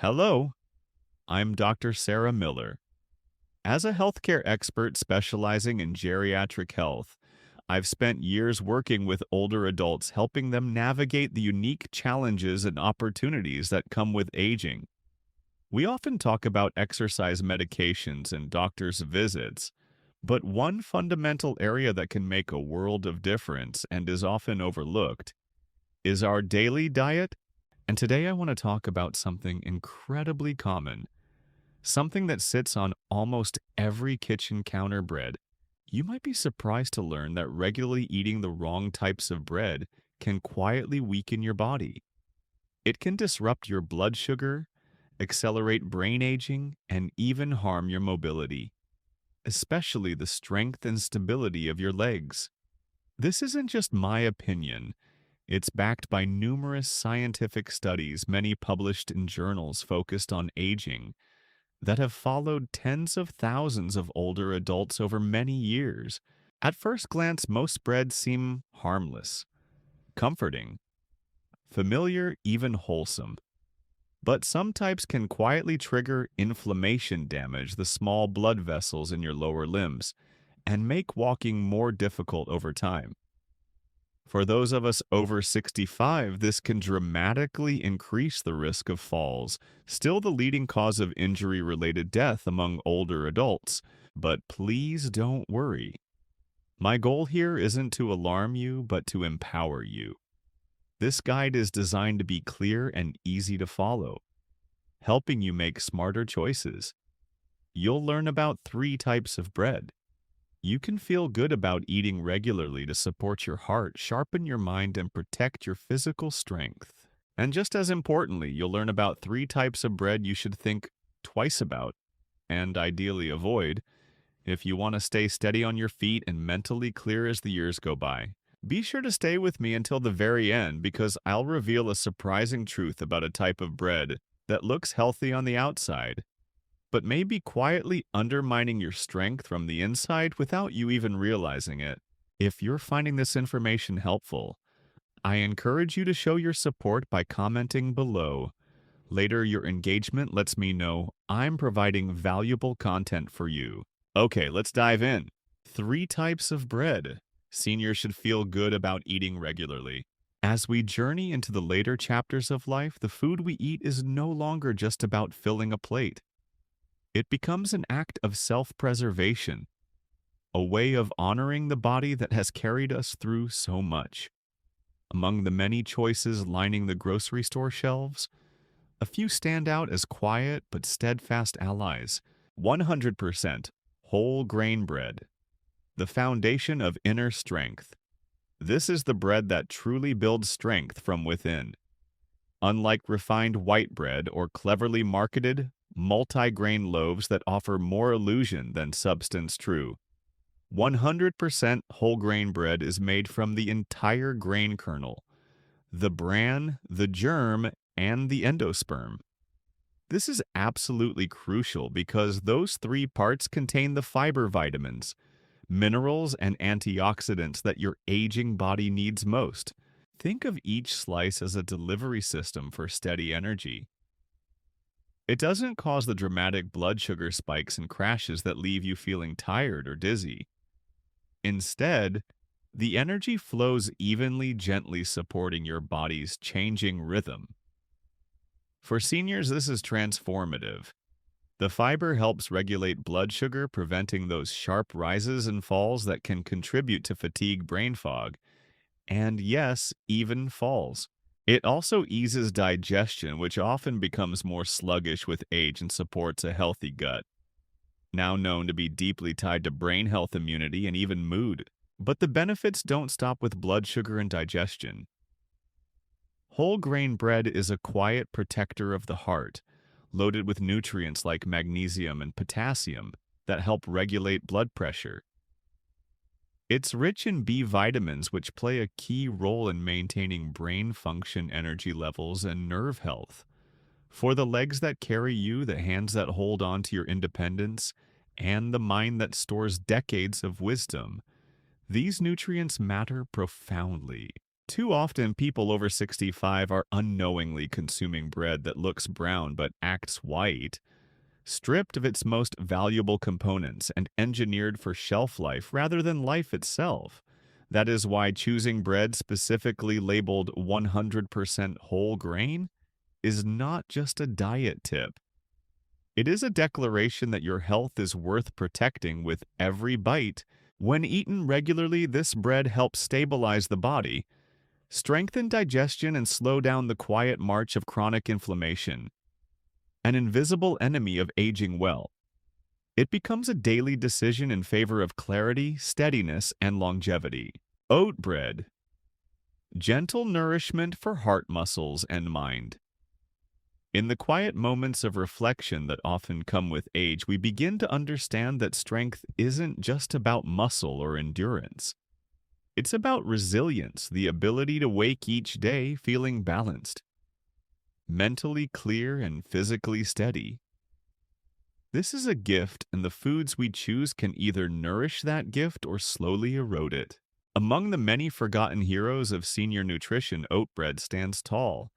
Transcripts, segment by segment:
Hello, I'm Dr. Sarah Miller. As a healthcare expert specializing in geriatric health, I've spent years working with older adults, helping them navigate the unique challenges and opportunities that come with aging. We often talk about exercise medications and doctor's visits, but one fundamental area that can make a world of difference and is often overlooked is our daily diet. And today I want to talk about something incredibly common, something that sits on almost every kitchen counter: bread. You might be surprised to learn that regularly eating the wrong types of bread can quietly weaken your body. It can disrupt your blood sugar, accelerate brain aging, and even harm your mobility, especially the strength and stability of your legs. This isn't just my opinion. It's backed by numerous scientific studies, many published in journals focused on aging, that have followed tens of thousands of older adults over many years. At first glance, most breads seem harmless, comforting, familiar, even wholesome. But some types can quietly trigger inflammation, damage the small blood vessels in your lower limbs, and make walking more difficult over time. For those of us over 65, this can dramatically increase the risk of falls, still the leading cause of injury-related death among older adults. But please don't worry. My goal here isn't to alarm you, but to empower you. This guide is designed to be clear and easy to follow, helping you make smarter choices. You'll learn about 3 types of bread you can feel good about eating regularly to support your heart, sharpen your mind, and protect your physical strength. And just as importantly, you'll learn about 3 types of bread you should think twice about and ideally avoid if you want to stay steady on your feet and mentally clear as the years go by. Be sure to stay with me until the very end because I'll reveal a surprising truth about a type of bread that looks healthy on the outside but may be quietly undermining your strength from the inside without you even realizing it. If you're finding this information helpful, I encourage you to show your support by commenting below. Later, your engagement lets me know I'm providing valuable content for you. Okay, let's dive in. 3 types of bread seniors should feel good about eating regularly. As we journey into the later chapters of life, the food we eat is no longer just about filling a plate. It becomes an act of self-preservation, a way of honoring the body that has carried us through so much. Among the many choices lining the grocery store shelves, a few stand out as quiet but steadfast allies. 100% whole grain bread, the foundation of inner strength. This is the bread that truly builds strength from within. Unlike refined white bread or cleverly marketed, multi-grain loaves that offer more illusion than substance true, 100% whole grain bread is made from the entire grain kernel, the bran, the germ, and the endosperm. This is absolutely crucial because those 3 parts contain the fiber vitamins, minerals, and antioxidants that your aging body needs most. Think of each slice as a delivery system for steady energy. It doesn't cause the dramatic blood sugar spikes and crashes that leave you feeling tired or dizzy. Instead, the energy flows evenly, gently supporting your body's changing rhythm. For seniors, this is transformative. The fiber helps regulate blood sugar, preventing those sharp rises and falls that can contribute to fatigue, brain fog, and yes, even falls. It also eases digestion, which often becomes more sluggish with age and supports a healthy gut, now known to be deeply tied to brain health, immunity, and even mood. But the benefits don't stop with blood sugar and digestion. Whole grain bread is a quiet protector of the heart, loaded with nutrients like magnesium and potassium that help regulate blood pressure. It's rich in B vitamins, which play a key role in maintaining brain function, energy levels, and nerve health. For the legs that carry you, the hands that hold on to your independence, and the mind that stores decades of wisdom, these nutrients matter profoundly. Too often, people over 65 are unknowingly consuming bread that looks brown but acts white, stripped of its most valuable components and engineered for shelf life rather than life itself. That is why choosing bread specifically labeled 100% whole grain is not just a diet tip. It is a declaration that your health is worth protecting with every bite. When eaten regularly, this bread helps stabilize the body, strengthen digestion, and slow down the quiet march of chronic inflammation, an invisible enemy of aging well. It becomes a daily decision in favor of clarity, steadiness, and longevity. Oat bread, gentle nourishment for heart muscles and mind. In the quiet moments of reflection that often come with age, we begin to understand that strength isn't just about muscle or endurance. It's about resilience, the ability to wake each day feeling balanced, mentally clear, and physically steady. This is a gift, and the foods we choose can either nourish that gift or slowly erode it. Among the many forgotten heroes of senior nutrition, oat bread stands tall,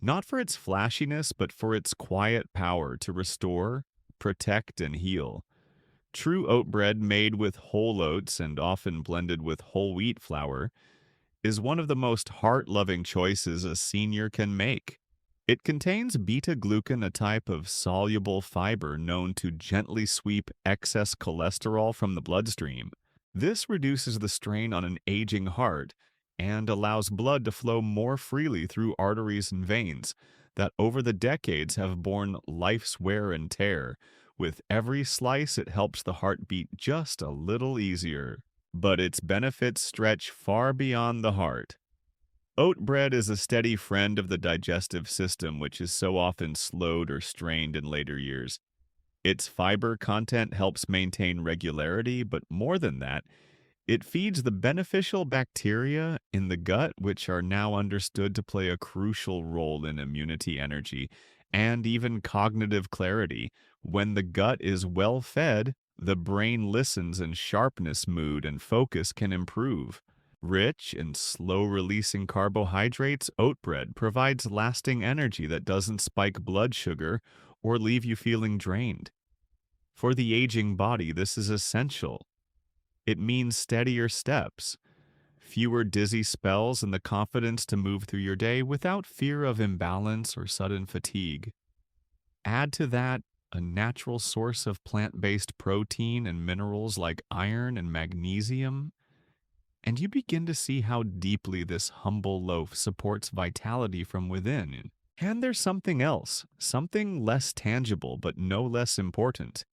not for its flashiness, but for its quiet power to restore, protect, and heal. True oat bread, made with whole oats and often blended with whole wheat flour, is one of the most heart-loving choices a senior can make. It contains beta-glucan, a type of soluble fiber known to gently sweep excess cholesterol from the bloodstream. This reduces the strain on an aging heart and allows blood to flow more freely through arteries and veins that over the decades have borne life's wear and tear. With every slice, it helps the heart beat just a little easier. But its benefits stretch far beyond the heart. Oat bread is a steady friend of the digestive system, which is so often slowed or strained in later years. Its fiber content helps maintain regularity, but more than that, it feeds the beneficial bacteria in the gut, which are now understood to play a crucial role in immunity, energy, and even cognitive clarity. When the gut is well fed, the brain listens, and sharpness, mood, and focus can improve. Rich and slow-releasing carbohydrates, oat bread provides lasting energy that doesn't spike blood sugar or leave you feeling drained. For the aging body, this is essential. It means steadier steps, fewer dizzy spells, and the confidence to move through your day without fear of imbalance or sudden fatigue. Add to that a natural source of plant-based protein and minerals like iron and magnesium, and you begin to see how deeply this humble loaf supports vitality from within. And there's something else, something less tangible but no less important: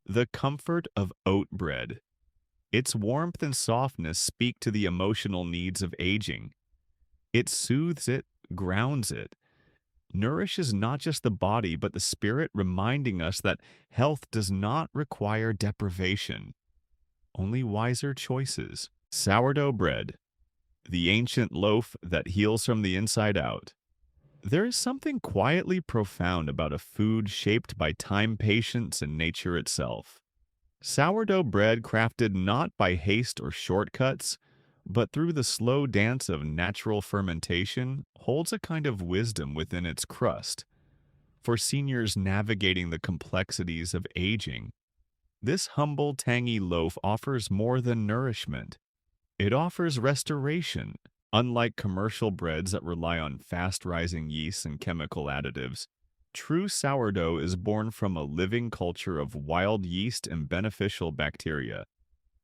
the comfort of oat bread. Its warmth and softness speak to the emotional needs of aging. It soothes it, grounds it, nourishes not just the body but the spirit, reminding us that health does not require deprivation, only wiser choices. Sourdough bread, the ancient loaf that heals from the inside out. There is something quietly profound about a food shaped by time, patience, and nature itself. Sourdough bread, crafted not by haste or shortcuts, but through the slow dance of natural fermentation, holds a kind of wisdom within its crust. For seniors navigating the complexities of aging, this humble, tangy loaf offers more than nourishment. It offers restoration. Unlike commercial breads that rely on fast-rising yeasts and chemical additives, true sourdough is born from a living culture of wild yeast and beneficial bacteria.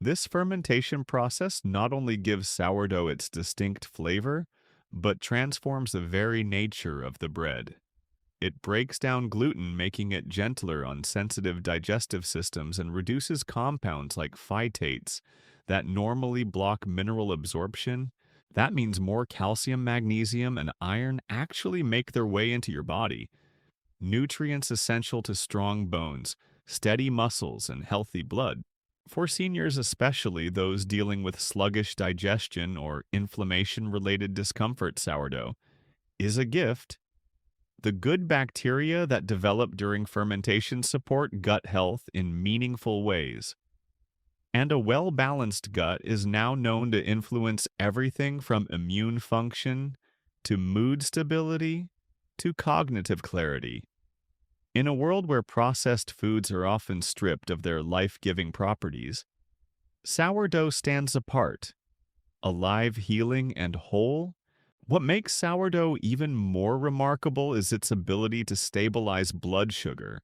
This fermentation process not only gives sourdough its distinct flavor, but transforms the very nature of the bread. It breaks down gluten, making it gentler on sensitive digestive systems, and reduces compounds like phytates that normally block mineral absorption. That means more calcium, magnesium, and iron actually make their way into your body. Nutrients essential to strong bones, steady muscles, and healthy blood. For seniors, especially those dealing with sluggish digestion or inflammation-related discomfort, sourdough is a gift. The good bacteria that develop during fermentation support gut health in meaningful ways. And a well-balanced gut is now known to influence everything from immune function to mood stability to cognitive clarity. In a world where processed foods are often stripped of their life-giving properties, sourdough stands apart, alive, healing, and whole. What makes sourdough even more remarkable is its ability to stabilize blood sugar.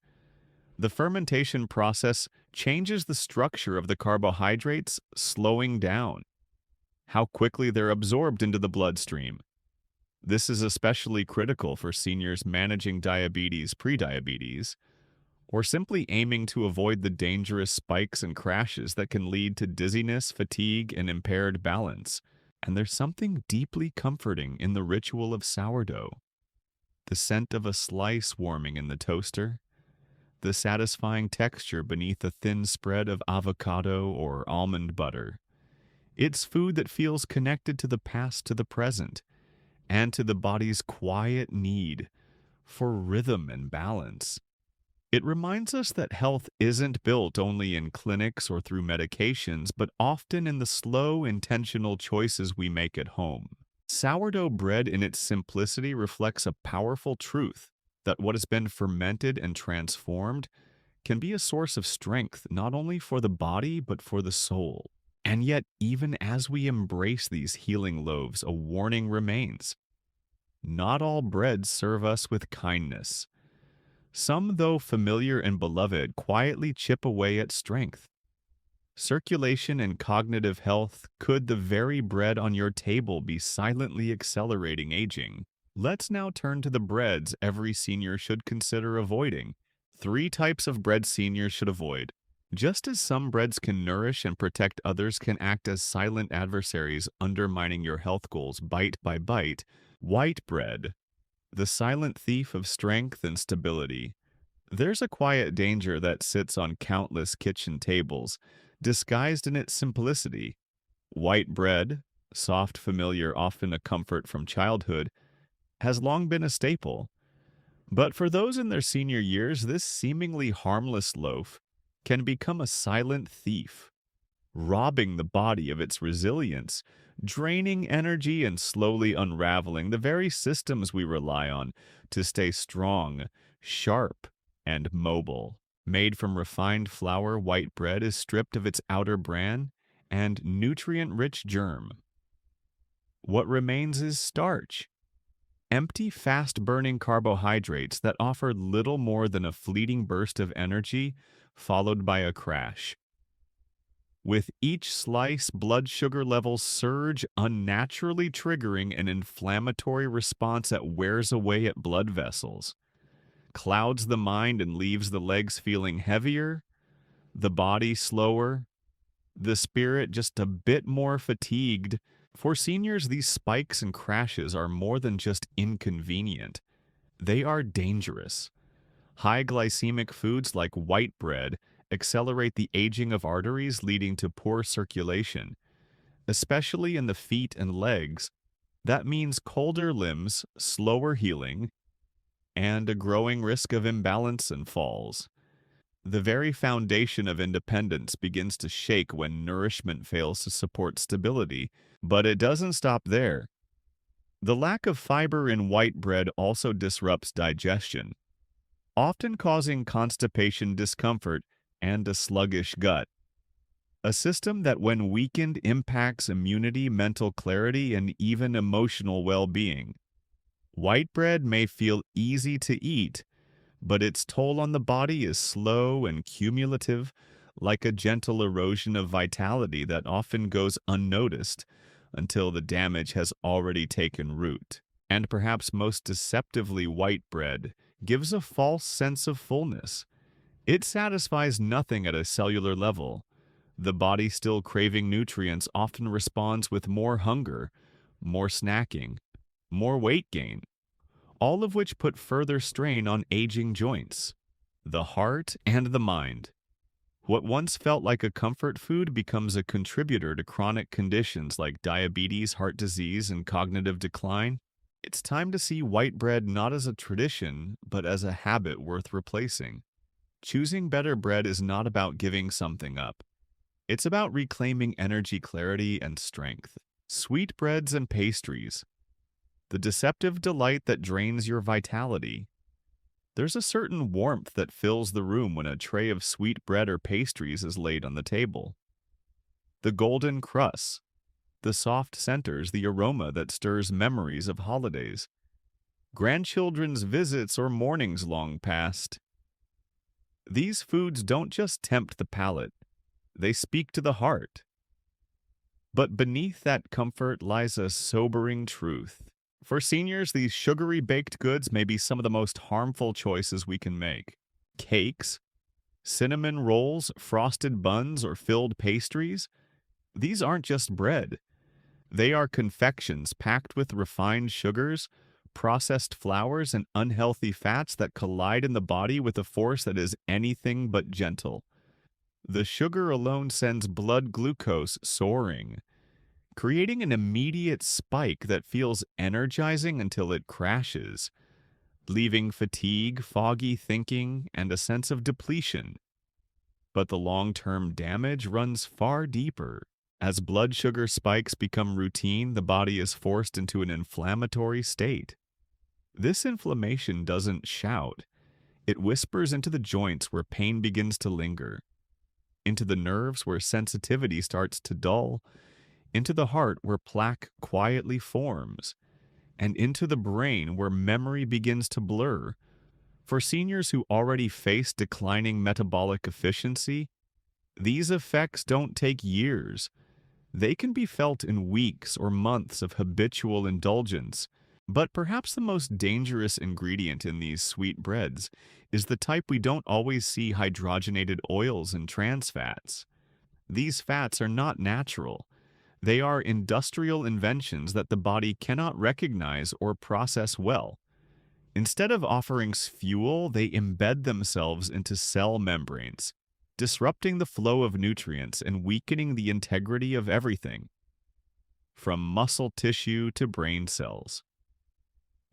The fermentation process changes the structure of the carbohydrates, slowing down how quickly they're absorbed into the bloodstream. This is especially critical for seniors managing diabetes, prediabetes, or simply aiming to avoid the dangerous spikes and crashes that can lead to dizziness, fatigue, and impaired balance. And there's something deeply comforting in the ritual of sourdough. The scent of a slice warming in the toaster, the satisfying texture beneath a thin spread of avocado or almond butter. It's food that feels connected to the past, to the present, and to the body's quiet need for rhythm and balance. It reminds us that health isn't built only in clinics or through medications, but often in the slow, intentional choices we make at home. Sourdough bread in its simplicity reflects a powerful truth that what has been fermented and transformed can be a source of strength not only for the body but for the soul. And yet, even as we embrace these healing loaves, a warning remains. Not all breads serve us with kindness. Some, though familiar and beloved, quietly chip away at strength. Circulation and cognitive health could the very bread on your table be silently accelerating aging. Let's now turn to the breads every senior should consider avoiding. 3 types of bread seniors should avoid. Just as some breads can nourish and protect, others can act as silent adversaries, undermining your health goals bite by bite. White bread, the silent thief of strength and stability. There's a quiet danger that sits on countless kitchen tables, disguised in its simplicity. White bread, soft, familiar, often a comfort from childhood, has long been a staple. But for those in their senior years, this seemingly harmless loaf can become a silent thief, robbing the body of its resilience, draining energy and slowly unraveling the very systems we rely on to stay strong, sharp, and mobile. Made from refined flour, white bread is stripped of its outer bran and nutrient-rich germ. What remains is starch, empty, fast-burning carbohydrates that offer little more than a fleeting burst of energy, followed by a crash. With each slice, blood sugar levels surge, unnaturally triggering an inflammatory response that wears away at blood vessels, clouds the mind, and leaves the legs feeling heavier, the body slower, the spirit just a bit more fatigued. For seniors, these spikes and crashes are more than just inconvenient. They are dangerous. High glycemic foods like white bread accelerate the aging of arteries, leading to poor circulation, especially in the feet and legs. That means colder limbs, slower healing, and a growing risk of imbalance and falls. The very foundation of independence begins to shake when nourishment fails to support stability, but it doesn't stop there. The lack of fiber in white bread also disrupts digestion, often causing constipation, discomfort, and a sluggish gut. A system that, when weakened, impacts immunity, mental clarity, and even emotional well-being. White bread may feel easy to eat, but its toll on the body is slow and cumulative, like a gentle erosion of vitality that often goes unnoticed until the damage has already taken root. And perhaps most deceptively, white bread gives a false sense of fullness. It satisfies nothing at a cellular level. The body, still craving nutrients, often responds with more hunger, more snacking, more weight gain, all of which put further strain on aging joints, the heart, and the mind. What once felt like a comfort food becomes a contributor to chronic conditions like diabetes, heart disease, and cognitive decline. It's time to see white bread not as a tradition, but as a habit worth replacing. Choosing better bread is not about giving something up. It's about reclaiming energy, clarity, and strength. Sweetbreads and pastries, the deceptive delight that drains your vitality. There's a certain warmth that fills the room when a tray of sweet bread or pastries is laid on the table. The golden crusts, the soft centers, the aroma that stirs memories of holidays, grandchildren's visits, or mornings long past. These foods don't just tempt the palate, they speak to the heart. But beneath that comfort lies a sobering truth. For seniors, these sugary baked goods may be some of the most harmful choices we can make. Cakes, cinnamon rolls, frosted buns, or filled pastries, these aren't just bread. They are confections packed with refined sugars, processed flours, and unhealthy fats that collide in the body with a force that is anything but gentle. The sugar alone sends blood glucose soaring, creating an immediate spike that feels energizing until it crashes, leaving fatigue, foggy thinking, and a sense of depletion. But the long-term damage runs far deeper. As blood sugar spikes become routine, the body is forced into an inflammatory state. This inflammation doesn't shout. It whispers into the joints where pain begins to linger, into the nerves where sensitivity starts to dull, into the heart where plaque quietly forms, and into the brain where memory begins to blur. For seniors who already face declining metabolic efficiency, these effects don't take years. They can be felt in weeks or months of habitual indulgence. But perhaps the most dangerous ingredient in these sweet breads is the type we don't always see: hydrogenated oils and trans fats. These fats are not natural. They are industrial inventions that the body cannot recognize or process well. Instead of offering fuel, they embed themselves into cell membranes, disrupting the flow of nutrients and weakening the integrity of everything, from muscle tissue to brain cells.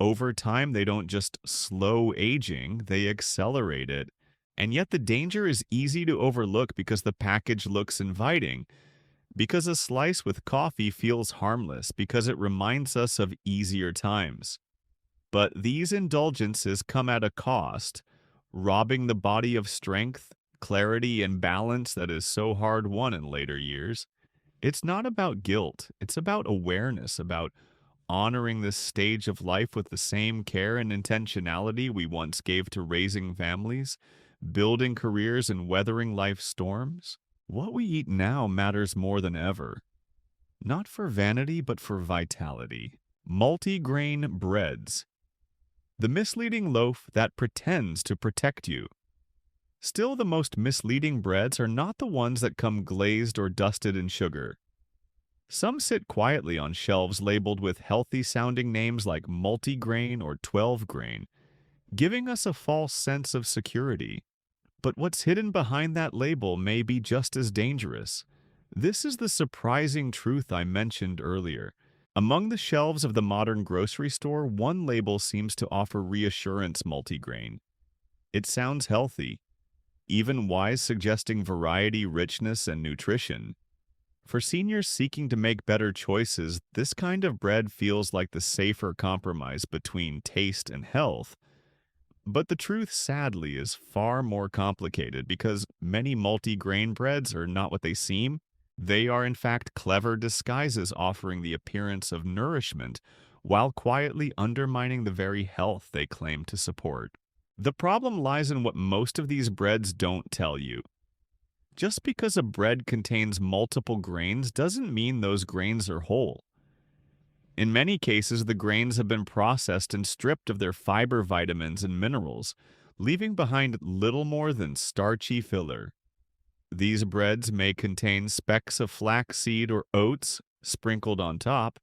Over time, they don't just slow aging, they accelerate it. And yet the danger is easy to overlook because the package looks inviting, because a slice with coffee feels harmless, because it reminds us of easier times. But these indulgences come at a cost, robbing the body of strength, clarity, and balance that is so hard won in later years. It's not about guilt, it's about awareness, about honoring this stage of life with the same care and intentionality we once gave to raising families, building careers, and weathering life's storms. What we eat now matters more than ever, not for vanity, but for vitality. Multigrain breads, the misleading loaf that pretends to protect you. Still, the most misleading breads are not the ones that come glazed or dusted in sugar. Some sit quietly on shelves labeled with healthy-sounding names like multigrain or 12-grain, giving us a false sense of security. But what's hidden behind that label may be just as dangerous. This is the surprising truth I mentioned earlier. Among the shelves of the modern grocery store, one label seems to offer reassurance: multigrain. It sounds healthy, even wise, suggesting variety, richness, and nutrition. For seniors seeking to make better choices, this kind of bread feels like the safer compromise between taste and health. But the truth, sadly, is far more complicated because many multi-grain breads are not what they seem. They are, in fact, clever disguises offering the appearance of nourishment while quietly undermining the very health they claim to support. The problem lies in what most of these breads don't tell you. Just because a bread contains multiple grains doesn't mean those grains are whole. In many cases, the grains have been processed and stripped of their fiber, vitamins, and minerals, leaving behind little more than starchy filler. These breads may contain specks of flaxseed or oats sprinkled on top,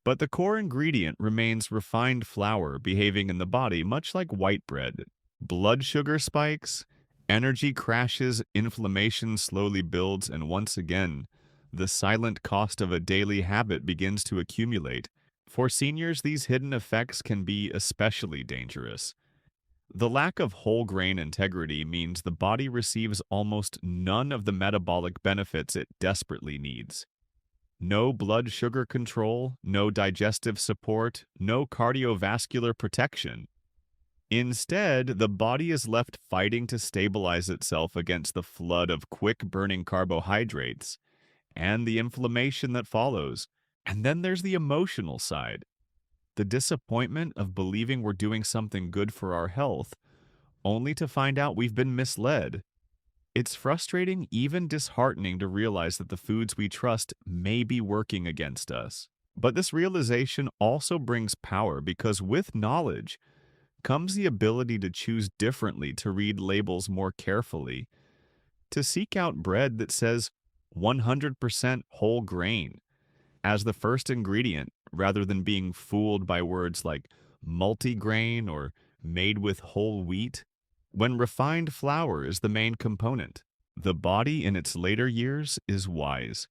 but the core ingredient remains refined flour behaving in the body much like white bread. Blood sugar spikes, energy crashes, inflammation slowly builds, and once again, the silent cost of a daily habit begins to accumulate. For seniors, these hidden effects can be especially dangerous. The lack of whole grain integrity means the body receives almost none of the metabolic benefits it desperately needs. No blood sugar control, no digestive support, no cardiovascular protection. Instead, the body is left fighting to stabilize itself against the flood of quick burning carbohydrates and the inflammation that follows. And then there's the emotional side, the disappointment of believing we're doing something good for our health, only to find out we've been misled. It's frustrating, even disheartening to realize that the foods we trust may be working against us. But this realization also brings power because with knowledge comes the ability to choose differently, to read labels more carefully, to seek out bread that says 100% whole grain as the first ingredient rather than being fooled by words like multigrain or made with whole wheat. When refined flour is the main component, the body in its later years is wise.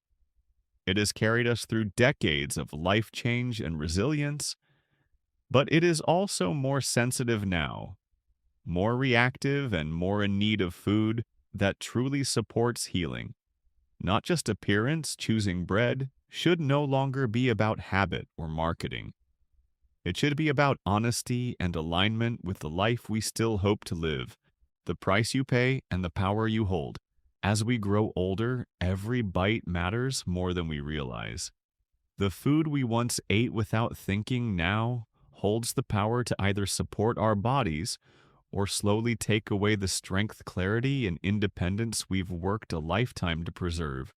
It has carried us through decades of life change and resilience, but it is also more sensitive now, more reactive and more in need of food that truly supports healing. Not just appearance, choosing bread should no longer be about habit or marketing. It should be about honesty and alignment with the life we still hope to live, the price you pay and the power you hold. As we grow older, every bite matters more than we realize. The food we once ate without thinking now holds the power to either support our bodies or slowly take away the strength, clarity, and independence we've worked a lifetime to preserve.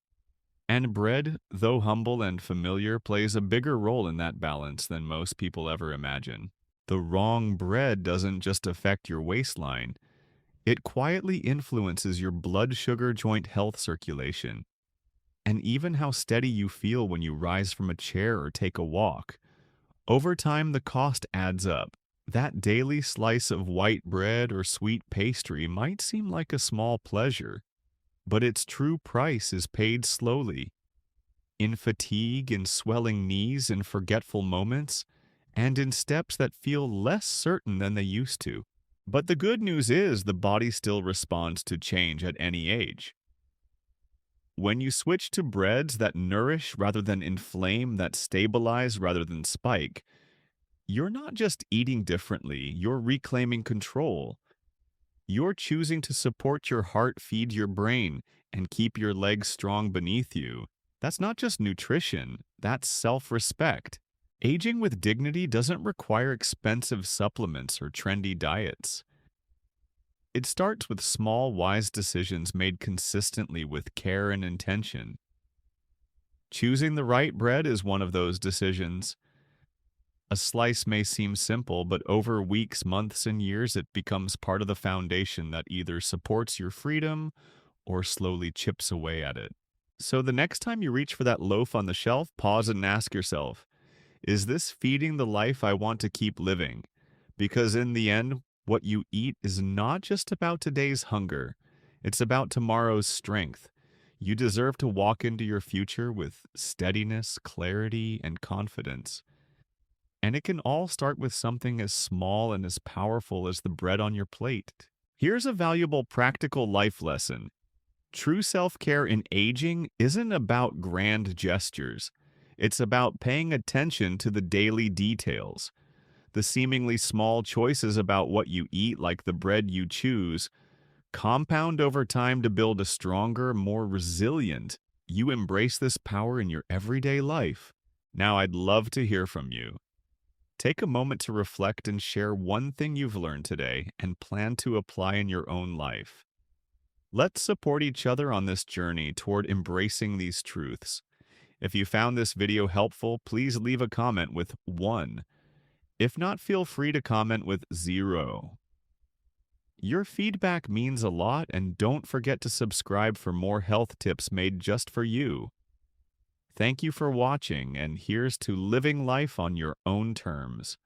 And bread, though humble and familiar, plays a bigger role in that balance than most people ever imagine. The wrong bread doesn't just affect your waistline, it quietly influences your blood sugar joint health circulation, and even how steady you feel when you rise from a chair or take a walk. Over time, the cost adds up. That daily slice of white bread or sweet pastry might seem like a small pleasure, but its true price is paid slowly, in fatigue, in swelling knees, in forgetful moments, and in steps that feel less certain than they used to. But the good news is the body still responds to change at any age. When you switch to breads that nourish rather than inflame, that stabilize rather than spike, you're not just eating differently, you're reclaiming control. You're choosing to support your heart, feed your brain, and keep your legs strong beneath you. That's not just nutrition, that's self-respect. Aging with dignity doesn't require expensive supplements or trendy diets. It starts with small, wise decisions made consistently with care and intention. Choosing the right bread is one of those decisions. A slice may seem simple, but over weeks, months, and years, it becomes part of the foundation that either supports your freedom or slowly chips away at it. So the next time you reach for that loaf on the shelf, pause and ask yourself, is this feeding the life I want to keep living? Because in the end, what you eat is not just about today's hunger, it's about tomorrow's strength. You deserve to walk into your future with steadiness, clarity, and confidence. And it can all start with something as small and as powerful as the bread on your plate. Here's a valuable practical life lesson. True self-care in aging isn't about grand gestures. It's about paying attention to the daily details. The seemingly small choices about what you eat, like the bread you choose, compound over time to build a stronger, more resilient. You embrace this power in your everyday life. Now I'd love to hear from you. Take a moment to reflect and share one thing you've learned today and plan to apply in your own life. Let's support each other on this journey toward embracing these truths. If you found this video helpful, please leave a comment with 1. If not, feel free to comment with 0. Your feedback means a lot, and don't forget to subscribe for more health tips made just for you. Thank you for watching, and here's to living life on your own terms.